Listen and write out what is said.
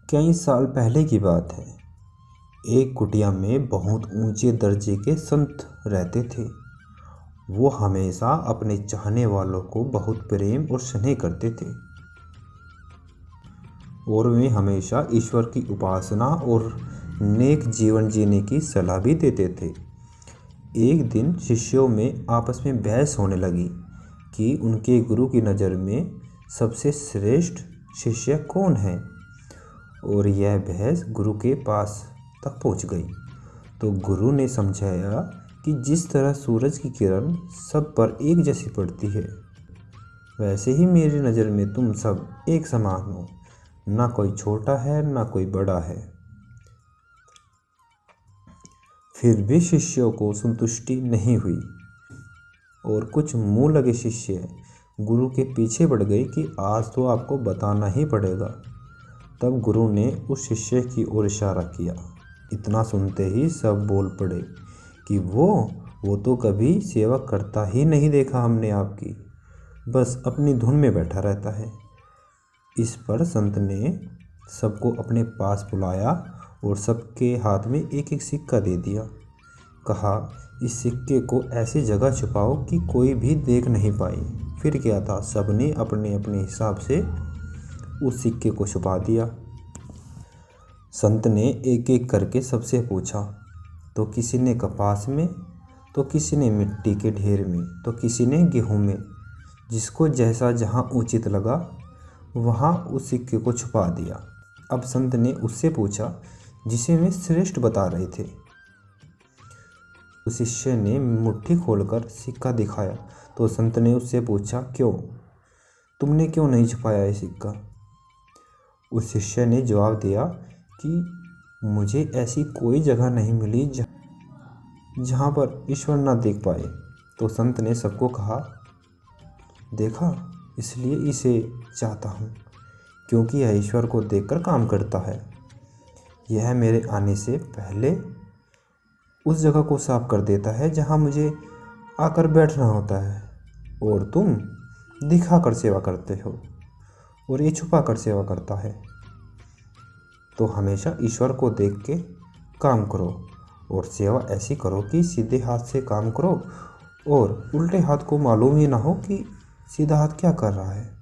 कई साल पहले की बात है। एक कुटिया में बहुत ऊंचे दर्जे के संत रहते थे। वो हमेशा अपने चाहने वालों को बहुत प्रेम और स्नेह करते थे और वे हमेशा ईश्वर की उपासना और नेक जीवन जीने की सलाह भी देते थे। एक दिन शिष्यों में आपस में बहस होने लगी कि उनके गुरु की नज़र में सबसे श्रेष्ठ शिष्य कौन है, और यह बहस गुरु के पास तक पहुंच गई। तो गुरु ने समझाया कि जिस तरह सूरज की किरण सब पर एक जैसी पड़ती है, वैसे ही मेरी नज़र में तुम सब एक समान हो, ना कोई छोटा है ना कोई बड़ा है। फिर भी शिष्यों को संतुष्टि नहीं हुई और कुछ मुंह लगे शिष्य गुरु के पीछे बढ़ गए कि आज तो आपको बताना ही पड़ेगा। तब गुरु ने उस शिष्य की ओर इशारा किया। इतना सुनते ही सब बोल पड़े कि वो तो कभी सेवा करता ही नहीं देखा हमने आपकी, बस अपनी धुन में बैठा रहता है। इस पर संत ने सबको अपने पास बुलाया और सबके हाथ में एक एक सिक्का दे दिया। कहा, इस सिक्के को ऐसी जगह छुपाओ कि कोई भी देख नहीं पाए। फिर क्या था, सबने अपने अपने हिसाब से उस सिक्के को छुपा दिया। संत ने एक एक करके सबसे पूछा, तो किसी ने कपास में, तो किसी ने मिट्टी के ढेर में, तो किसी ने गेहूं में। जिसको जैसा जहां उचित लगा वहां उस सिक्के को छुपा दिया। अब संत ने उससे पूछा जिसे वे श्रेष्ठ बता रहे थे। उस शिष्य ने मुट्ठी खोलकर सिक्का दिखाया। तो संत ने उससे पूछा, क्यों, तुमने क्यों नहीं छुपाया ये सिक्का? उस शिष्य ने जवाब दिया कि मुझे ऐसी कोई जगह नहीं मिली जहाँ पर ईश्वर ना देख पाए। तो संत ने सबको कहा, देखा, इसलिए इसे चाहता हूँ क्योंकि यह ईश्वर को देखकर काम करता है। यह मेरे आने से पहले उस जगह को साफ कर देता है जहाँ मुझे आकर बैठना होता है, और तुम दिखाकर सेवा करते हो और ये छुपा कर सेवा करता है। तो हमेशा ईश्वर को देख के काम करो और सेवा ऐसी करो कि सीधे हाथ से काम करो और उल्टे हाथ को मालूम ही ना हो कि सीधा हाथ क्या कर रहा है।